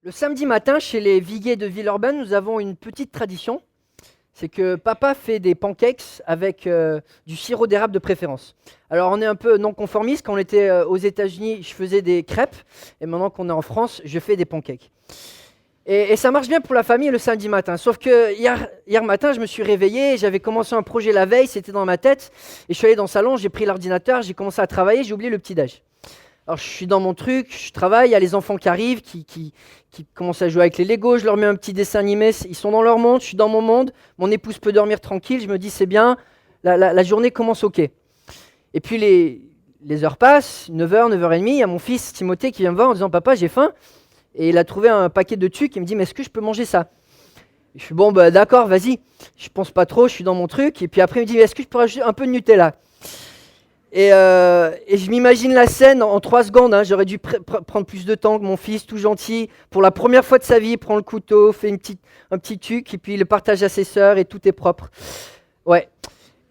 Le samedi matin, chez les Viguiers de Villeurbanne, nous avons une petite tradition. C'est que papa fait des pancakes avec du sirop d'érable de préférence. Alors on est un peu non conformiste. Quand on était aux États-Unis, je faisais des crêpes. Et maintenant qu'on est en France, je fais des pancakes. Et ça marche bien pour la famille le samedi matin. Sauf que hier matin, je me suis réveillé. J'avais commencé un projet la veille, c'était dans ma tête. Et je suis allé dans le salon, j'ai pris l'ordinateur, j'ai commencé à travailler, j'ai oublié le petit-déj. Alors je suis dans mon truc, je travaille, il y a les enfants qui arrivent, qui commencent à jouer avec les Legos, je leur mets un petit dessin animé, ils sont dans leur monde, je suis dans mon monde, mon épouse peut dormir tranquille, je me dis c'est bien, la journée commence ok. Et puis les heures passent, 9h, 9h30, il y a mon fils Timothée qui vient me voir en disant papa j'ai faim, et il a trouvé un paquet de tucs, il me dit mais est-ce que je peux manger ça? Je suis bon bah d'accord vas-y, je pense pas trop, je suis dans mon truc, et puis après il me dit est-ce que je peux rajouter un peu de Nutella? Et je m'imagine la scène en 3 secondes, hein. J'aurais dû prendre plus de temps que mon fils, tout gentil, pour la première fois de sa vie, prend le couteau, fait un petit truc, et puis il le partage à ses sœurs, et tout est propre. Ouais.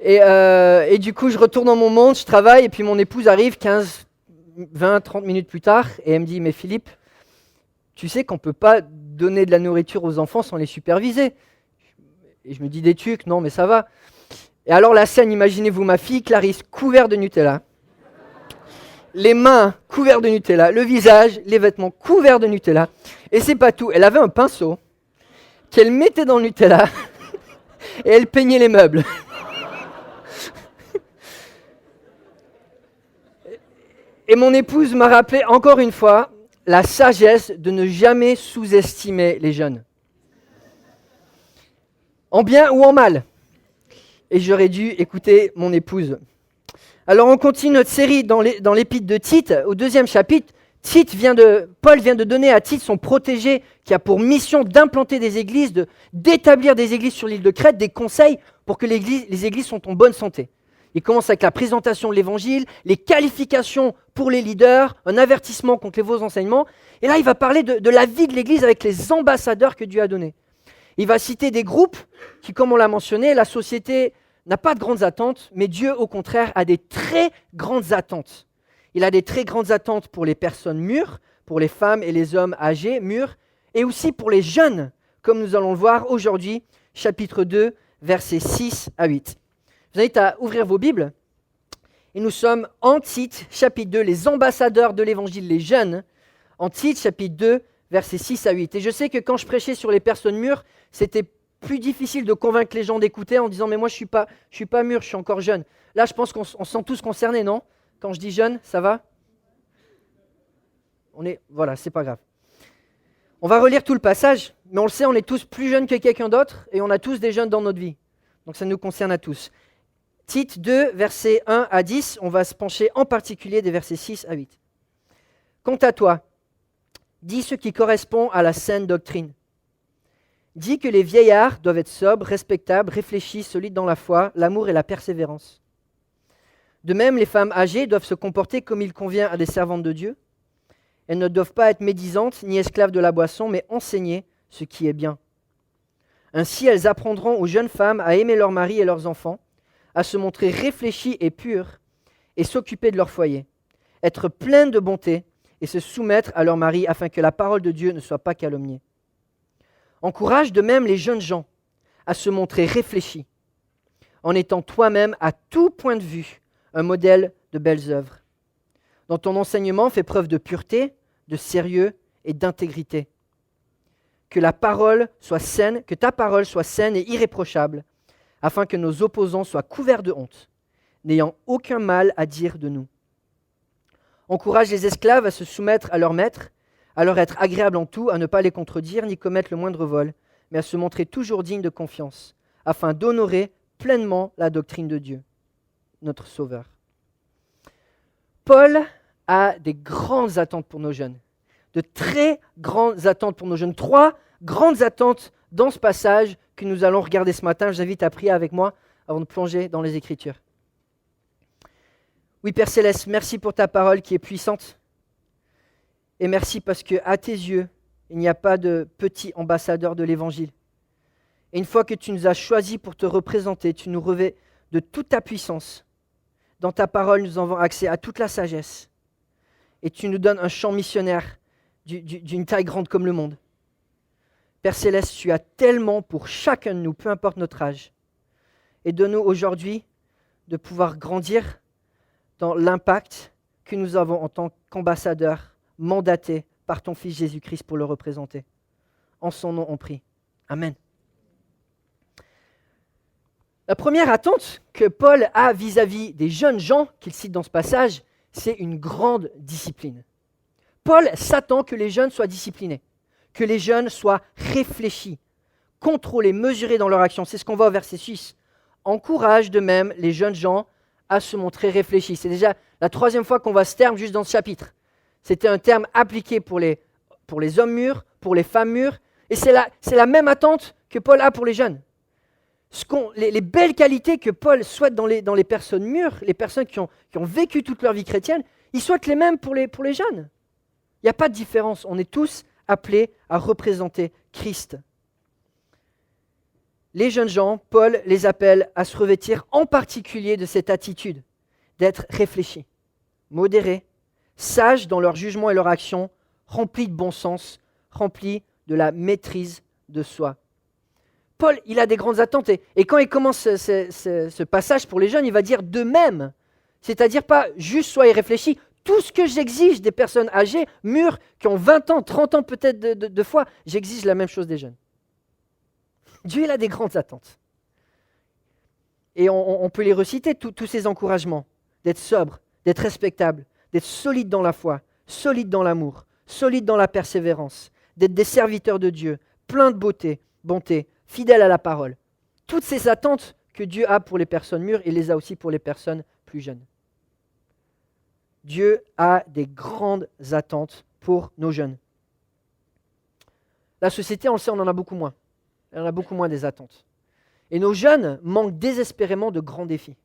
Et du coup, je retourne dans mon monde, je travaille, et puis mon épouse arrive 15, 20, 30 minutes plus tard, et elle me dit, mais Philippe, tu sais qu'on ne peut pas donner de la nourriture aux enfants sans les superviser. Et je me dis des trucs, non mais ça va. Et alors la scène, imaginez-vous ma fille Clarisse couverte de Nutella, les mains couvertes de Nutella, le visage, les vêtements couverts de Nutella. Et c'est pas tout, elle avait un pinceau qu'elle mettait dans le Nutella et elle peignait les meubles. Et mon épouse m'a rappelé encore une fois la sagesse de ne jamais sous-estimer les jeunes. En bien ou en mal. Et j'aurais dû écouter mon épouse. Alors on continue notre série dans l'épître de Tite, au 2e chapitre. Paul vient de donner à Tite, son protégé, qui a pour mission d'implanter des églises, d'établir des églises sur l'île de Crète, des conseils pour que les églises sont en bonne santé. Il commence avec la présentation de l'évangile, les qualifications pour les leaders, un avertissement contre les faux enseignements. Et là, il va parler de la vie de l'église avec les ambassadeurs que Dieu a donnés. Il va citer des groupes qui, comme on l'a mentionné, la société n'a pas de grandes attentes, mais Dieu, au contraire, a des très grandes attentes. Il a des très grandes attentes pour les personnes mûres, pour les femmes et les hommes âgés, mûrs, et aussi pour les jeunes, comme nous allons le voir aujourd'hui, chapitre 2, versets 6 à 8. Je vous invite à ouvrir vos Bibles. Et nous sommes en Tite, chapitre 2, les ambassadeurs de l'Évangile, les jeunes, en Tite, chapitre 2, versets 6 à 8. Et je sais que quand je prêchais sur les personnes mûres, c'était plus difficile de convaincre les gens d'écouter en disant « mais moi je suis pas mûr, je suis encore jeune ». Là, je pense qu'on se sent tous concernés, non? Quand je dis jeune, ça va? Voilà, c'est pas grave. On va relire tout le passage, mais on le sait, on est tous plus jeunes que quelqu'un d'autre et on a tous des jeunes dans notre vie. Donc ça nous concerne à tous. Tite 2, versets 1 à 10, on va se pencher en particulier des versets 6 à 8. Quant à toi, dis ce qui correspond à la saine doctrine. Dis que les vieillards doivent être sobres, respectables, réfléchis, solides dans la foi, l'amour et la persévérance. De même, les femmes âgées doivent se comporter comme il convient à des servantes de Dieu. Elles ne doivent pas être médisantes ni esclaves de la boisson, mais enseigner ce qui est bien. Ainsi, elles apprendront aux jeunes femmes à aimer leurs maris et leurs enfants, à se montrer réfléchies et pures, et s'occuper de leur foyer, être pleines de bonté et se soumettre à leur mari afin que la parole de Dieu ne soit pas calomniée. Encourage de même les jeunes gens à se montrer réfléchis, en étant toi-même à tout point de vue un modèle de belles œuvres. Dans ton enseignement, fais preuve de pureté, de sérieux et d'intégrité. Que ta parole soit saine et irréprochable, afin que nos opposants soient couverts de honte, n'ayant aucun mal à dire de nous. Encourage les esclaves à se soumettre à leur maître, à leur être agréable en tout, à ne pas les contredire ni commettre le moindre vol, mais à se montrer toujours digne de confiance, afin d'honorer pleinement la doctrine de Dieu, notre Sauveur. Paul a des grandes attentes pour nos jeunes, de très grandes attentes pour nos jeunes. 3 grandes attentes dans ce passage que nous allons regarder ce matin. Je vous invite à prier avec moi avant de plonger dans les Écritures. Oui, Père Céleste, merci pour ta parole qui est puissante. Et merci parce qu'à tes yeux, il n'y a pas de petit ambassadeur de l'Évangile. Et une fois que tu nous as choisis pour te représenter, tu nous revêts de toute ta puissance. Dans ta parole, nous avons accès à toute la sagesse. Et tu nous donnes un champ missionnaire d'une taille grande comme le monde. Père Céleste, tu as tellement pour chacun de nous, peu importe notre âge. Et donne-nous aujourd'hui de pouvoir grandir dans l'impact que nous avons en tant qu'ambassadeurs mandatés par ton Fils Jésus-Christ pour le représenter. En son nom, on prie. Amen. La première attente que Paul a vis-à-vis des jeunes gens qu'il cite dans ce passage, c'est une grande discipline. Paul s'attend que les jeunes soient disciplinés, que les jeunes soient réfléchis, contrôlés, mesurés dans leur action. C'est ce qu'on voit au verset 6. Encourage de même les jeunes gens à se montrer réfléchis. C'est déjà la troisième fois qu'on voit ce terme juste dans ce chapitre. C'était un terme appliqué pour les hommes mûrs, pour les femmes mûres, et c'est la même attente que Paul a pour les jeunes. Les belles qualités que Paul souhaite dans les personnes mûres, les personnes qui ont vécu toute leur vie chrétienne, il souhaite les mêmes pour les jeunes. Il n'y a pas de différence, on est tous appelés à représenter Christ. Les jeunes gens, Paul les appelle à se revêtir en particulier de cette attitude, d'être réfléchis, modérés, sages dans leur jugement et leur action, remplis de bon sens, remplis de la maîtrise de soi. Paul, il a des grandes attentes et quand il commence ce passage pour les jeunes, il va dire de même, c'est-à-dire pas juste soyez réfléchis, tout ce que j'exige des personnes âgées, mûres, qui ont 20 ans, 30 ans peut-être de foi, j'exige la même chose des jeunes. Dieu, il a des grandes attentes. Et on peut les reciter, tous ces encouragements, d'être sobre, d'être respectable, d'être solide dans la foi, solide dans l'amour, solide dans la persévérance, d'être des serviteurs de Dieu, pleins de bonté, fidèles à la parole. Toutes ces attentes que Dieu a pour les personnes mûres, il les a aussi pour les personnes plus jeunes. Dieu a des grandes attentes pour nos jeunes. La société, on le sait, on en a beaucoup moins. On a beaucoup moins des attentes. Et nos jeunes manquent désespérément de grands défis.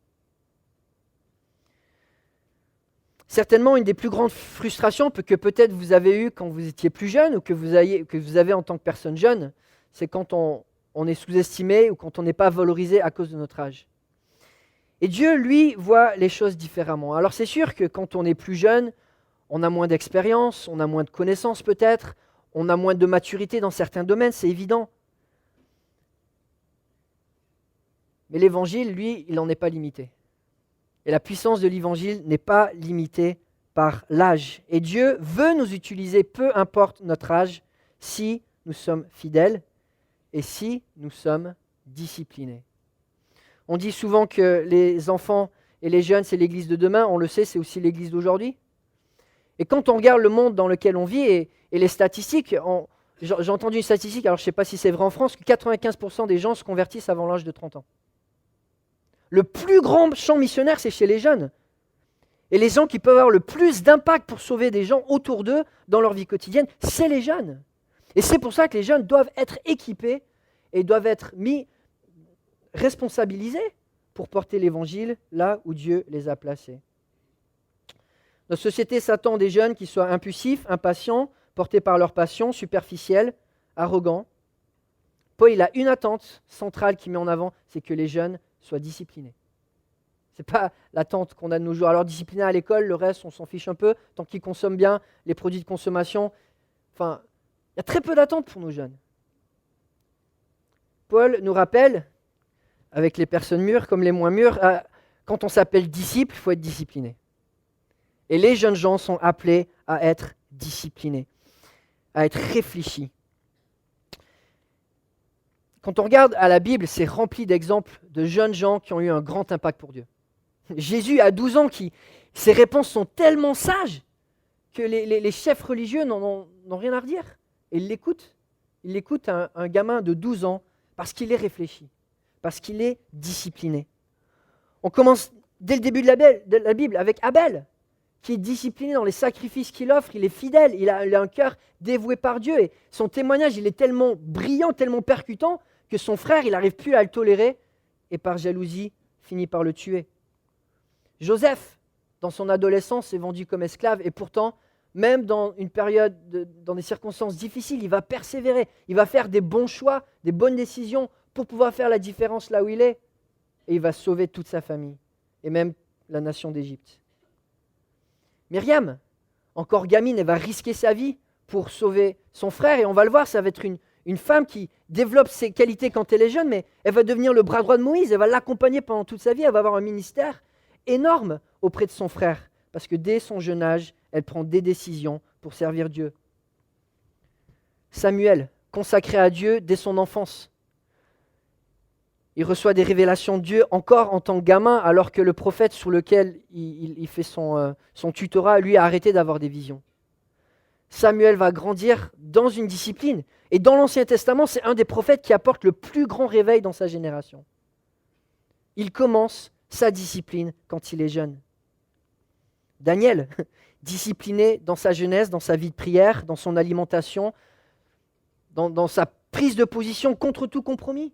Certainement, une des plus grandes frustrations que peut-être vous avez eues quand vous étiez plus jeune ou que vous avez en tant que personne jeune, c'est quand on est sous-estimé ou quand on n'est pas valorisé à cause de notre âge. Et Dieu, lui, voit les choses différemment. Alors c'est sûr que quand on est plus jeune, on a moins d'expérience, on a moins de connaissances peut-être, on a moins de maturité dans certains domaines, c'est évident. Mais l'évangile, lui, il n'en est pas limité. Et la puissance de l'évangile n'est pas limitée par l'âge. Et Dieu veut nous utiliser, peu importe notre âge, si nous sommes fidèles et si nous sommes disciplinés. On dit souvent que les enfants et les jeunes, c'est l'église de demain. On le sait, c'est aussi l'église d'aujourd'hui. Et quand on regarde le monde dans lequel on vit et les statistiques, j'ai entendu une statistique, alors je ne sais pas si c'est vrai en France, que 95% des gens se convertissent avant l'âge de 30 ans. Le plus grand champ missionnaire, c'est chez les jeunes. Et les gens qui peuvent avoir le plus d'impact pour sauver des gens autour d'eux dans leur vie quotidienne, c'est les jeunes. Et c'est pour ça que les jeunes doivent être équipés et doivent être responsabilisés pour porter l'évangile là où Dieu les a placés. Notre société s'attend des jeunes qui soient impulsifs, impatients, portés par leur passion, superficiels, arrogants. Paul, il a une attente centrale qu'il met en avant, c'est que les jeunes soient disciplinés. Ce n'est pas l'attente qu'on a de nos jours. Alors disciplinés à l'école, le reste, on s'en fiche un peu, tant qu'ils consomment bien les produits de consommation. Enfin, il y a très peu d'attentes pour nos jeunes. Paul nous rappelle, avec les personnes mûres comme les moins mûres, quand on s'appelle disciple, il faut être discipliné. Et les jeunes gens sont appelés à être disciplinés, à être réfléchis. Quand on regarde à la Bible, c'est rempli d'exemples de jeunes gens qui ont eu un grand impact pour Dieu. Jésus, à 12 ans, ses réponses sont tellement sages que les chefs religieux n'ont rien à redire. Et ils l'écoutent. Ils l'écoutent un gamin de 12 ans parce qu'il est réfléchi, parce qu'il est discipliné. On commence dès le début de la Bible avec Abel, qui est discipliné dans les sacrifices qu'il offre, il est fidèle, il a un cœur dévoué par Dieu. Et son témoignage, il est tellement brillant, tellement percutant, que son frère, il n'arrive plus à le tolérer, et par jalousie, finit par le tuer. Joseph, dans son adolescence, est vendu comme esclave, et pourtant, même dans une période, dans des circonstances difficiles, il va persévérer, il va faire des bons choix, des bonnes décisions, pour pouvoir faire la différence là où il est, et il va sauver toute sa famille, et même la nation d'Égypte. Myriam, encore gamine, elle va risquer sa vie pour sauver son frère. Et on va le voir, ça va être une femme qui développe ses qualités quand elle est jeune, mais elle va devenir le bras droit de Moïse, elle va l'accompagner pendant toute sa vie, elle va avoir un ministère énorme auprès de son frère, parce que dès son jeune âge, elle prend des décisions pour servir Dieu. Samuel, consacré à Dieu dès son enfance. Il reçoit des révélations de Dieu encore en tant que gamin, alors que le prophète sur lequel il fait son tutorat, lui, a arrêté d'avoir des visions. Samuel va grandir dans une discipline. Et dans l'Ancien Testament, c'est un des prophètes qui apporte le plus grand réveil dans sa génération. Il commence sa discipline quand il est jeune. Daniel, discipliné dans sa jeunesse, dans sa vie de prière, dans son alimentation, dans sa prise de position contre tout compromis.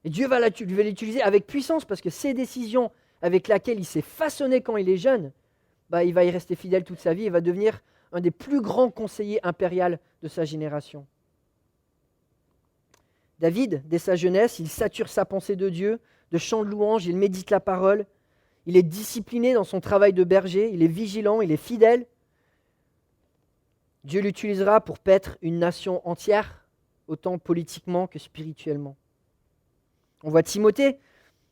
Et Dieu va l'utiliser avec puissance parce que ces décisions avec lesquelles il s'est façonné quand il est jeune, il va y rester fidèle toute sa vie, il va devenir un des plus grands conseillers impériaux de sa génération. David, dès sa jeunesse, il sature sa pensée de Dieu, de chants de louange, il médite la parole, il est discipliné dans son travail de berger, il est vigilant, il est fidèle. Dieu l'utilisera pour paître une nation entière, autant politiquement que spirituellement. On voit Timothée,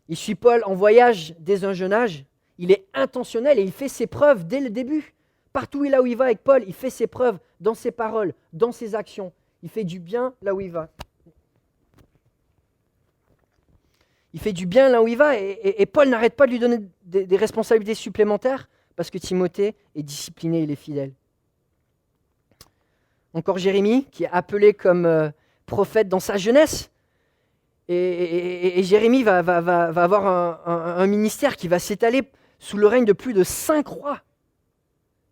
il suit Paul en voyage dès un jeune âge, il est intentionnel et il fait ses preuves dès le début. Partout où il va avec Paul, il fait ses preuves dans ses paroles, dans ses actions. Il fait du bien là où il va. Il fait du bien là où il va et Paul n'arrête pas de lui donner des responsabilités supplémentaires parce que Timothée est discipliné, il est fidèle. Encore Jérémie, qui est appelé comme prophète dans sa jeunesse. Et Jérémie va avoir un ministère qui va s'étaler sous le règne de plus de 5 rois.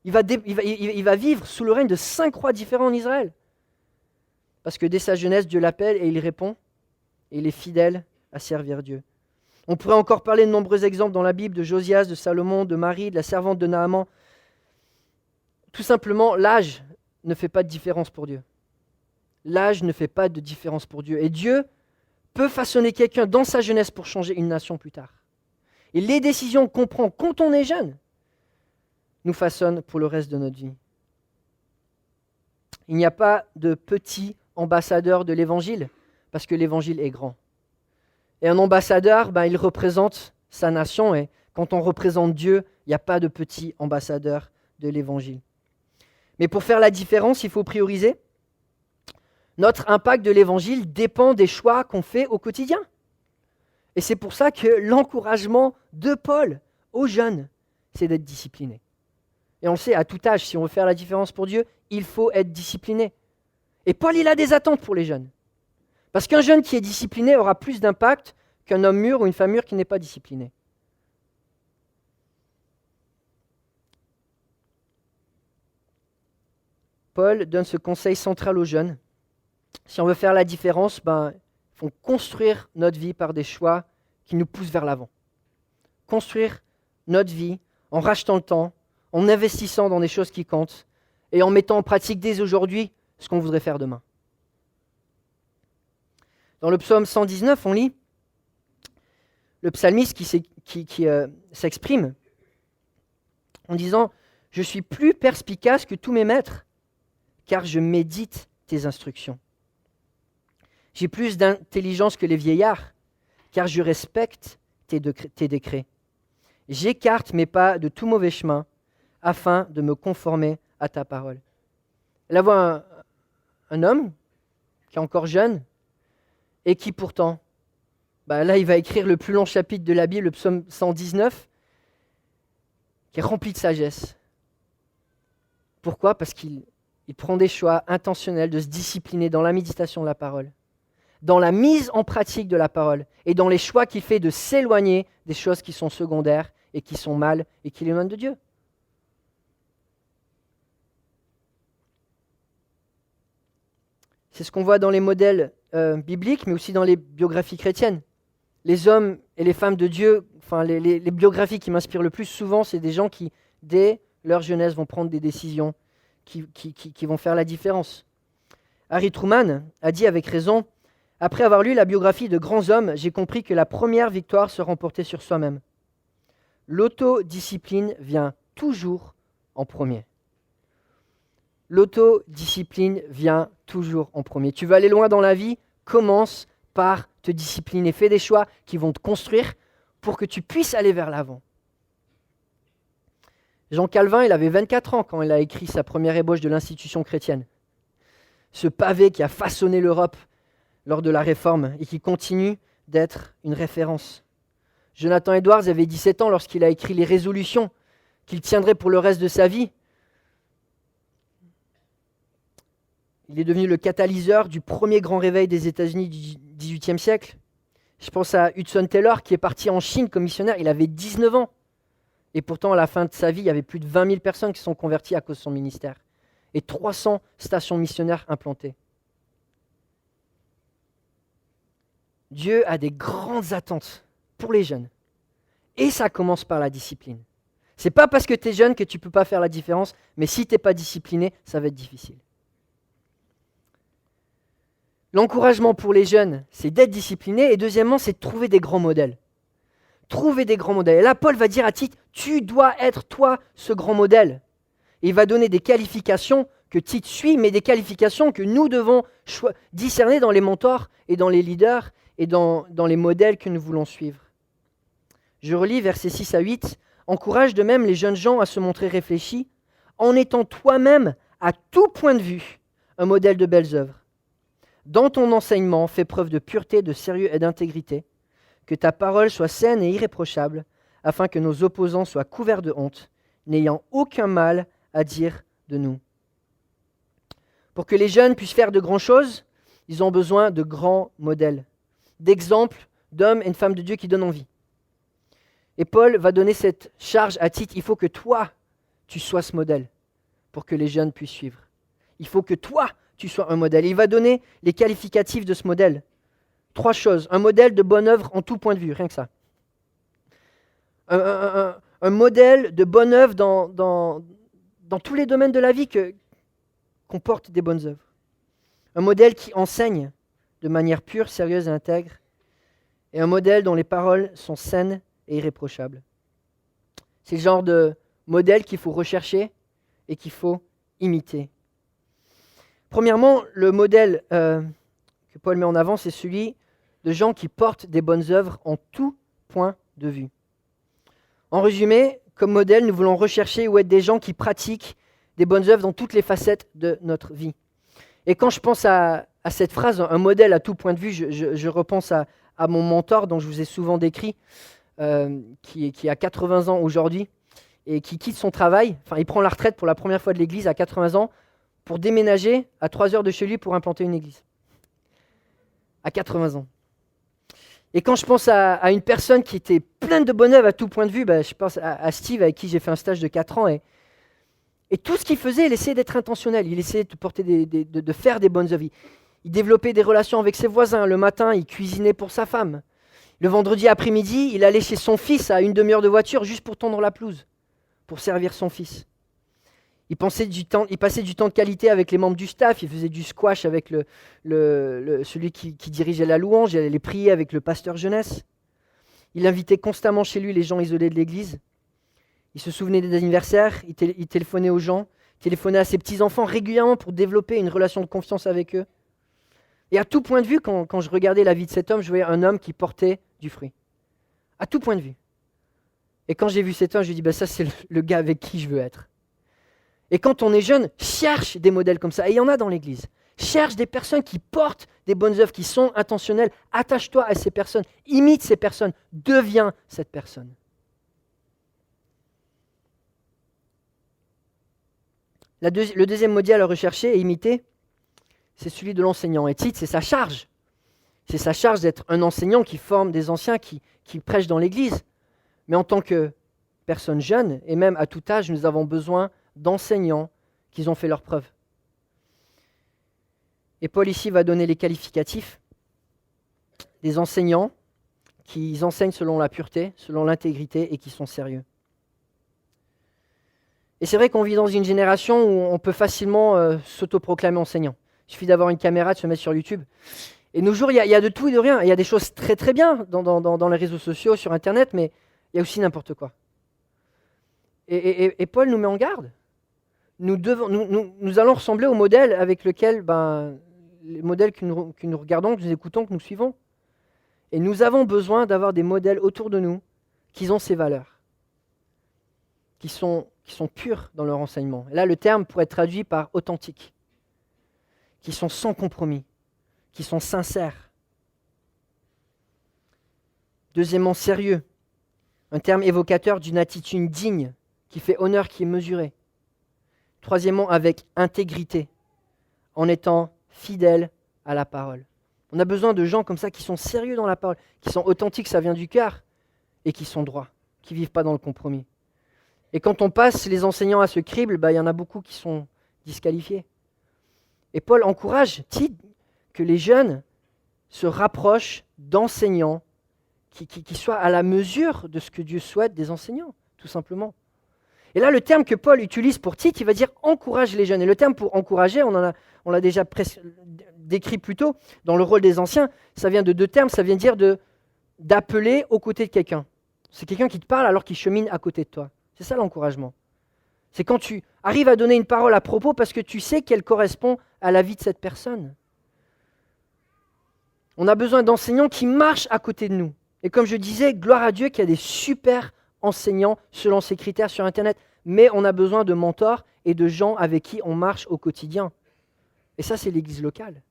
Il va vivre sous le règne de 5 rois différents en Israël. Parce que dès sa jeunesse, Dieu l'appelle et il répond. Et il est fidèle à servir Dieu. On pourrait encore parler de nombreux exemples dans la Bible, de Josias, de Salomon, de Marie, de la servante de Naaman. Tout simplement, l'âge ne fait pas de différence pour Dieu. L'âge ne fait pas de différence pour Dieu. Et Dieu peut façonner quelqu'un dans sa jeunesse pour changer une nation plus tard. Et les décisions qu'on prend quand on est jeune nous façonnent pour le reste de notre vie. Il n'y a pas de petits ambassadeurs de l'Évangile, parce que l'Évangile est grand. Et un ambassadeur, il représente sa nation, et quand on représente Dieu, il n'y a pas de petits ambassadeurs de l'Évangile. Mais pour faire la différence, il faut prioriser. Notre impact de l'Évangile dépend des choix qu'on fait au quotidien. Et c'est pour ça que l'encouragement de Paul aux jeunes, c'est d'être discipliné. Et on le sait, à tout âge, si on veut faire la différence pour Dieu, il faut être discipliné. Et Paul, il a des attentes pour les jeunes. Parce qu'un jeune qui est discipliné aura plus d'impact qu'un homme mûr ou une femme mûre qui n'est pas disciplinée. Paul donne ce conseil central aux jeunes. Si on veut faire la différence, il faut construire notre vie par des choix qui nous poussent vers l'avant. Construire notre vie en rachetant le temps, en investissant dans des choses qui comptent et en mettant en pratique dès aujourd'hui ce qu'on voudrait faire demain. Dans le psaume 119, on lit le psalmiste qui s'exprime en disant « Je suis plus perspicace que tous mes maîtres, car je médite tes instructions. J'ai plus d'intelligence que les vieillards, car je respecte tes décrets. J'écarte mes pas de tout mauvais chemin, afin de me conformer à ta parole. » Là, voit un homme qui est encore jeune et qui pourtant, là, il va écrire le plus long chapitre de la Bible, le psaume 119, qui est rempli de sagesse. Pourquoi ? Parce qu'il prend des choix intentionnels de se discipliner dans la méditation de la parole, dans la mise en pratique de la parole et dans les choix qu'il fait de s'éloigner des choses qui sont secondaires et qui sont mal et qui l'éloignent de Dieu. C'est ce qu'on voit dans les modèles bibliques, mais aussi dans les biographies chrétiennes. Les hommes et les femmes de Dieu, les biographies qui m'inspirent le plus souvent, c'est des gens qui, dès leur jeunesse, vont prendre des décisions qui vont faire la différence. Harry Truman a dit avec raison « Après avoir lu la biographie de grands hommes, j'ai compris que la première victoire se remportait sur soi-même. L'autodiscipline vient toujours en premier. » L'autodiscipline vient toujours en premier. Tu veux aller loin dans la vie, commence par te discipliner. Fais des choix qui vont te construire pour que tu puisses aller vers l'avant. Jean Calvin, il avait 24 ans quand il a écrit sa première ébauche de l'institution chrétienne. Ce pavé qui a façonné l'Europe lors de la Réforme et qui continue d'être une référence. Jonathan Edwards avait 17 ans lorsqu'il a écrit les résolutions qu'il tiendrait pour le reste de sa vie. Il est devenu le catalyseur du premier grand réveil des États-Unis du XVIIIe siècle. Je pense à Hudson Taylor qui est parti en Chine comme missionnaire, il avait 19 ans. Et pourtant, à la fin de sa vie, il y avait plus de 20 000 personnes qui se sont converties à cause de son ministère. Et 300 stations missionnaires implantées. Dieu a des grandes attentes pour les jeunes. Et ça commence par la discipline. C'est pas parce que tu es jeune que tu ne peux pas faire la différence, mais si tu n'es pas discipliné, ça va être difficile. L'encouragement pour les jeunes, c'est d'être discipliné. Et deuxièmement, c'est de trouver des grands modèles. Trouver des grands modèles. Et là, Paul va dire à Tite, tu dois être toi ce grand modèle. Et il va donner des qualifications que Tite suit, mais des qualifications que nous devons discerner dans les mentors et dans les leaders et dans les modèles que nous voulons suivre. Je relis versets 6 à 8. Encourage de même les jeunes gens à se montrer réfléchis, en étant toi-même, à tout point de vue, un modèle de belles œuvres. Dans ton enseignement, fais preuve de pureté, de sérieux et d'intégrité, que ta parole soit saine et irréprochable, afin que nos opposants soient couverts de honte, n'ayant aucun mal à dire de nous. Pour que les jeunes puissent faire de grandes choses, ils ont besoin de grands modèles, d'exemples d'hommes et de femmes de Dieu qui donnent envie. Et Paul va donner cette charge à Tite, il faut que toi, tu sois ce modèle pour que les jeunes puissent suivre. Il faut que toi, tu sois un modèle. Et il va donner les qualificatifs de ce modèle. 3 choses. Un modèle de bonne œuvre en tout point de vue, rien que ça. Un modèle de bonne œuvre dans tous les domaines de la vie qu'on porte des bonnes œuvres. Un modèle qui enseigne de manière pure, sérieuse et intègre. Et un modèle dont les paroles sont saines et irréprochables. C'est le genre de modèle qu'il faut rechercher et qu'il faut imiter. Premièrement, le modèle que Paul met en avant, c'est celui de gens qui portent des bonnes œuvres en tout point de vue. En résumé, comme modèle, nous voulons rechercher ou être des gens qui pratiquent des bonnes œuvres dans toutes les facettes de notre vie. Et quand je pense à cette phrase, un modèle à tout point de vue, je repense à mon mentor dont je vous ai souvent décrit, qui a 80 ans aujourd'hui et qui quitte son travail, enfin il prend la retraite pour la première fois de l'église à 80 ans pour déménager à 3 heures de chez lui pour implanter une église. À 80 ans. Et quand je pense à une personne qui était pleine de bonne œuvre à tout point de vue, je pense à Steve avec qui j'ai fait un stage de 4 ans et tout ce qu'il faisait, il essayait d'être intentionnel, il essayait de porter de faire des bonnes œuvres. Il développait des relations avec ses voisins, le matin il cuisinait pour sa femme. Le vendredi après-midi, il allait chez son fils à une demi-heure de voiture juste pour tondre la pelouse, pour servir son fils. Il passait du temps de qualité avec les membres du staff, il faisait du squash avec celui qui dirigeait la louange, il allait prier avec le pasteur jeunesse. Il invitait constamment chez lui les gens isolés de l'église. Il se souvenait des anniversaires, il téléphonait aux gens, il téléphonait à ses petits-enfants régulièrement pour développer une relation de confiance avec eux. Et à tout point de vue, quand je regardais la vie de cet homme, je voyais un homme qui portait du fruit. À tout point de vue. Et quand j'ai vu cet homme, je me dis, ça c'est le gars avec qui je veux être. Et quand on est jeune, cherche des modèles comme ça. Et il y en a dans l'église. Cherche des personnes qui portent des bonnes œuvres, qui sont intentionnelles. Attache-toi à ces personnes. Imite ces personnes. Deviens cette personne. Le deuxième modèle à rechercher et imiter, c'est celui de l'enseignant. Et Tite, c'est sa charge. C'est sa charge d'être un enseignant qui forme des anciens, qui prêchent dans l'église. Mais en tant que personne jeune, et même à tout âge, nous avons besoin d'enseignants qui ont fait leurs preuves. Et Paul ici va donner les qualificatifs des enseignants qui enseignent selon la pureté, selon l'intégrité et qui sont sérieux. Et c'est vrai qu'on vit dans une génération où on peut facilement s'autoproclamer enseignant. Il suffit d'avoir une caméra, de se mettre sur YouTube. Et nos jours, il y a de tout et de rien. Il y a des choses très très bien dans les réseaux sociaux, sur Internet, mais il y a aussi n'importe quoi. Et Paul nous met en garde. nous allons ressembler au modèle avec lequel, les modèles que nous regardons, que nous écoutons, que nous suivons. Et nous avons besoin d'avoir des modèles autour de nous qui ont ces valeurs, qui sont purs dans leur enseignement. Et là, le terme pourrait être traduit par authentique, qui sont sans compromis, qui sont sincères. Deuxièmement, sérieux, un terme évocateur d'une attitude digne, qui fait honneur, qui est mesurée. Troisièmement, avec intégrité, en étant fidèle à la parole. On a besoin de gens comme ça qui sont sérieux dans la parole, qui sont authentiques, ça vient du cœur, et qui sont droits, qui ne vivent pas dans le compromis. Et quand on passe les enseignants à ce crible, il y en a beaucoup qui sont disqualifiés. Et Paul encourage Tite que les jeunes se rapprochent d'enseignants qui soient à la mesure de ce que Dieu souhaite des enseignants, tout simplement. Et là, le terme que Paul utilise pour Tite, il va dire « encourage les jeunes ». Et le terme pour encourager, on l'a déjà décrit plus tôt, dans le rôle des anciens, ça vient de deux termes, ça vient dire d'appeler aux côtés de quelqu'un. C'est quelqu'un qui te parle alors qu'il chemine à côté de toi. C'est ça l'encouragement. C'est quand tu arrives à donner une parole à propos parce que tu sais qu'elle correspond à la vie de cette personne. On a besoin d'enseignants qui marchent à côté de nous. Et comme je disais, gloire à Dieu qu'il y a des super enseignants selon ces critères sur Internet. Mais on a besoin de mentors et de gens avec qui on marche au quotidien. Et ça, c'est l'église locale.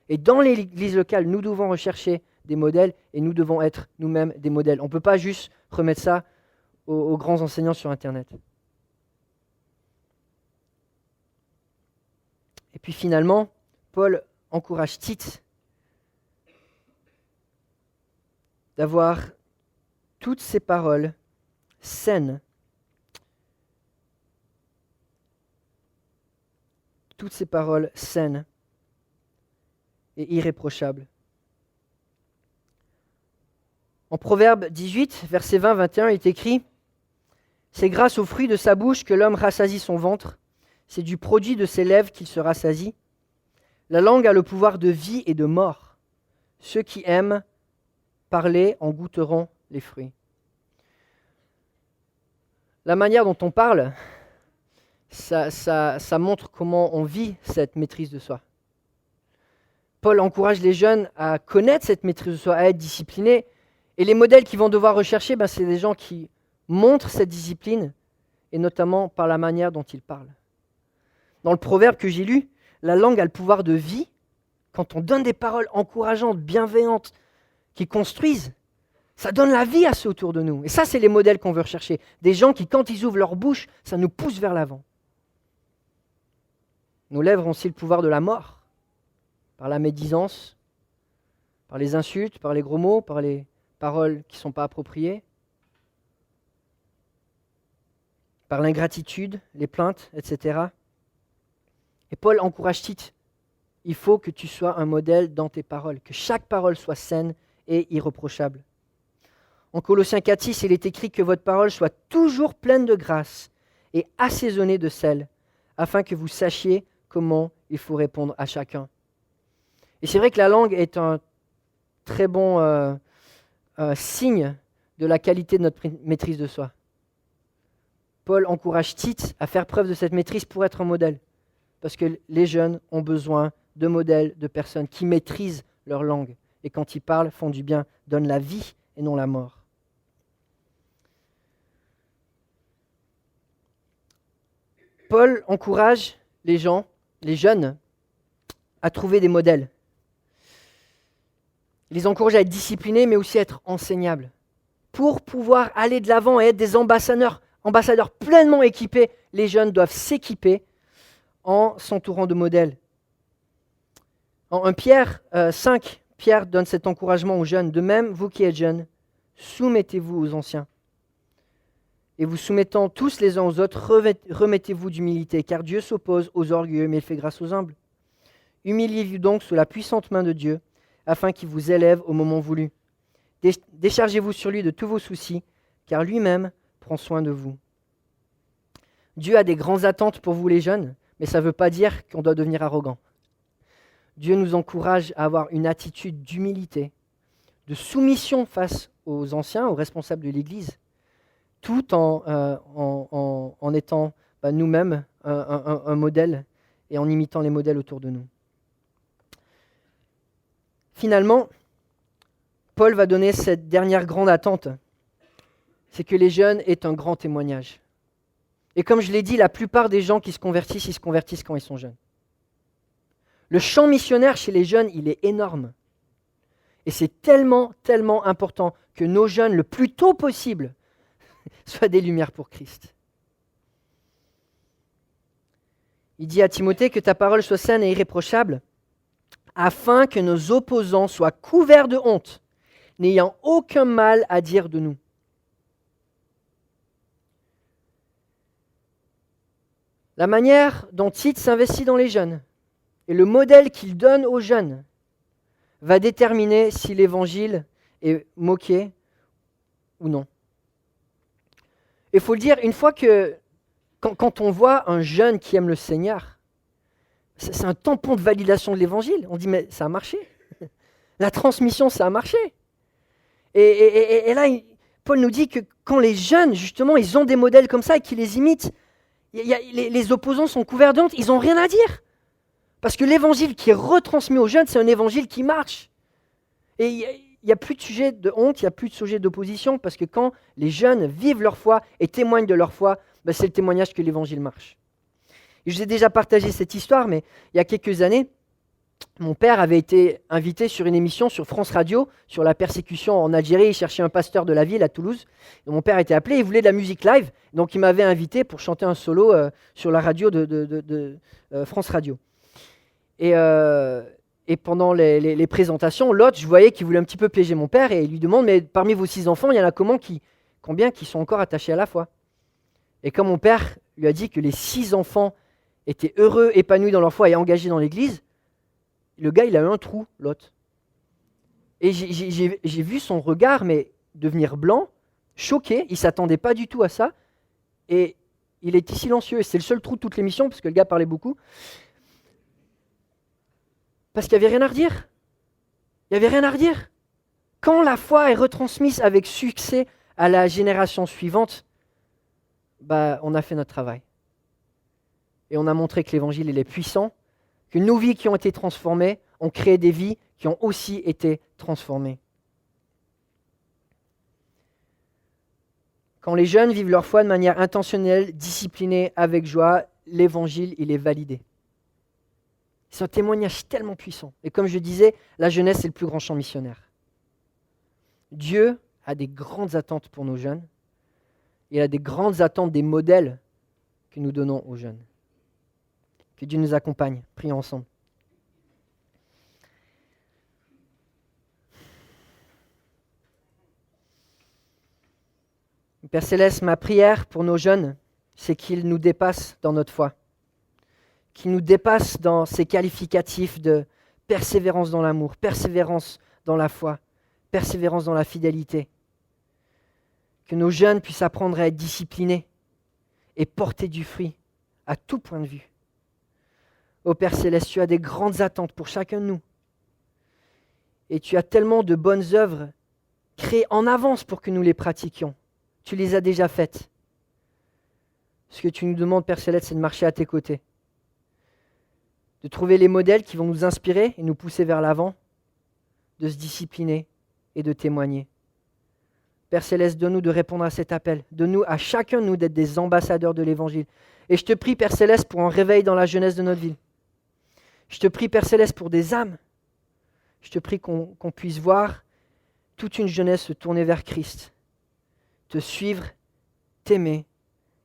Et dans l'église locale, nous devons rechercher des modèles et nous devons être nous-mêmes des modèles. On ne peut pas juste remettre ça aux grands enseignants sur Internet. Et puis finalement, Paul encourage Tite d'avoir toutes ces paroles saines, et irréprochables. En Proverbe 18, versets 20-21, il est écrit « C'est grâce au fruit de sa bouche que l'homme rassasie son ventre, c'est du produit de ses lèvres qu'il se rassasie. La langue a le pouvoir de vie et de mort. Ceux qui aiment parler en goûteront les fruits. » La manière dont on parle, ça montre comment on vit cette maîtrise de soi. Paul encourage les jeunes à connaître cette maîtrise de soi, à être disciplinés. Et les modèles qu'ils vont devoir rechercher, c'est des gens qui montrent cette discipline, et notamment par la manière dont ils parlent. Dans le proverbe que j'ai lu, la langue a le pouvoir de vie. Quand on donne des paroles encourageantes, bienveillantes, qui construisent, ça donne la vie à ceux autour de nous. Et ça, c'est les modèles qu'on veut rechercher. Des gens qui, quand ils ouvrent leur bouche, ça nous pousse vers l'avant. Nos lèvres ont aussi le pouvoir de la mort, par la médisance, par les insultes, par les gros mots, par les paroles qui ne sont pas appropriées, par l'ingratitude, les plaintes, etc. Et Paul encourage Tite, il faut que tu sois un modèle dans tes paroles, que chaque parole soit saine et irréprochable. En Colossiens 4,6, il est écrit que votre parole soit toujours pleine de grâce et assaisonnée de sel, afin que vous sachiez comment il faut répondre à chacun. Et c'est vrai que la langue est un très bon signe de la qualité de notre maîtrise de soi. Paul encourage Tite à faire preuve de cette maîtrise pour être un modèle, parce que les jeunes ont besoin de modèles, de personnes qui maîtrisent leur langue, et quand ils parlent, font du bien, donnent la vie et non la mort. Paul encourage les jeunes, à trouver des modèles. Il les encourage à être disciplinés, mais aussi à être enseignables. Pour pouvoir aller de l'avant et être des ambassadeurs pleinement équipés, les jeunes doivent s'équiper en s'entourant de modèles. En 1 Pierre 5, Pierre donne cet encouragement aux jeunes. De même, vous qui êtes jeunes, soumettez-vous aux anciens. Et vous soumettant tous les uns aux autres, remettez-vous d'humilité, car Dieu s'oppose aux orgueilleux, mais il fait grâce aux humbles. Humiliez-vous donc sous la puissante main de Dieu, afin qu'il vous élève au moment voulu. Déchargez-vous sur lui de tous vos soucis, car lui-même prend soin de vous. Dieu a des grandes attentes pour vous les jeunes, mais ça ne veut pas dire qu'on doit devenir arrogant. Dieu nous encourage à avoir une attitude d'humilité, de soumission face aux anciens, aux responsables de l'Église, tout en étant nous-mêmes un modèle et en imitant les modèles autour de nous. Finalement, Paul va donner cette dernière grande attente, c'est que les jeunes aient un grand témoignage. Et comme je l'ai dit, la plupart des gens qui se convertissent, ils se convertissent quand ils sont jeunes. Le champ missionnaire chez les jeunes, il est énorme. Et c'est tellement, tellement important que nos jeunes, le plus tôt possible, soient des lumières pour Christ. Il dit à Timothée que ta parole soit saine et irréprochable, afin que nos opposants soient couverts de honte, n'ayant aucun mal à dire de nous. La manière dont Tite s'investit dans les jeunes et le modèle qu'il donne aux jeunes va déterminer si l'évangile est moqué ou non. Il faut le dire, une fois que, quand on voit un jeune qui aime le Seigneur, c'est un tampon de validation de l'évangile. On dit, mais ça a marché. La transmission, ça a marché. Et là, Paul nous dit que quand les jeunes, justement, ils ont des modèles comme ça et qu'ils les imitent, les opposants sont couverts de honte, ils n'ont rien à dire. Parce que l'évangile qui est retransmis aux jeunes, c'est un évangile qui marche. Et il n'y a plus de sujet de honte, il n'y a plus de sujet d'opposition, parce que quand les jeunes vivent leur foi et témoignent de leur foi, c'est le témoignage que l'évangile marche. Et je vous ai déjà partagé cette histoire, mais il y a quelques années, mon père avait été invité sur une émission sur France Radio, sur la persécution en Algérie. Il cherchait un pasteur de la ville à Toulouse. Et mon père était appelé, il voulait de la musique live. Donc il m'avait invité pour chanter un solo sur la radio de France Radio. Et pendant les présentations, l'autre, je voyais qu'il voulait un petit peu piéger mon père et il lui demande, mais parmi vos 6 enfants, il y en a combien qui sont encore attachés à la foi? Et quand mon père lui a dit que les 6 enfants étaient heureux, épanouis dans leur foi et engagés dans l'église, le gars, il a eu un trou, l'autre. Et j'ai vu son regard mais devenir blanc, choqué, il ne s'attendait pas du tout à ça. Et il était silencieux. Et c'est le seul trou de toute l'émission, parce que le gars parlait beaucoup. Parce qu'il n'y avait rien à redire. Il n'y avait rien à redire. Quand la foi est retransmise avec succès à la génération suivante, on a fait notre travail. Et on a montré que l'évangile, il est puissant, que nos vies qui ont été transformées ont créé des vies qui ont aussi été transformées. Quand les jeunes vivent leur foi de manière intentionnelle, disciplinée, avec joie, l'évangile, il est validé. C'est un témoignage tellement puissant. Et comme je disais, la jeunesse est le plus grand champ missionnaire. Dieu a des grandes attentes pour nos jeunes. Il a des grandes attentes des modèles que nous donnons aux jeunes. Que Dieu nous accompagne. Prions ensemble. Père Céleste, ma prière pour nos jeunes, c'est qu'ils nous dépassent dans notre foi. Qu'ils nous dépassent dans ces qualificatifs de persévérance dans l'amour, persévérance dans la foi, persévérance dans la fidélité. Que nos jeunes puissent apprendre à être disciplinés et porter du fruit à tout point de vue. Ô Père Céleste, tu as des grandes attentes pour chacun de nous. Et tu as tellement de bonnes œuvres créées en avance pour que nous les pratiquions. Tu les as déjà faites. Ce que tu nous demandes, Père Céleste, c'est de marcher à tes côtés. De trouver les modèles qui vont nous inspirer et nous pousser vers l'avant, de se discipliner et de témoigner. Père Céleste, donne-nous de répondre à cet appel. Donne-nous à chacun de nous d'être des ambassadeurs de l'Évangile. Et je te prie, Père Céleste, pour un réveil dans la jeunesse de notre ville. Je te prie, Père Céleste, pour des âmes. Je te prie qu'on puisse voir toute une jeunesse se tourner vers Christ, te suivre, t'aimer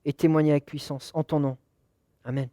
et témoigner avec puissance. En ton nom. Amen.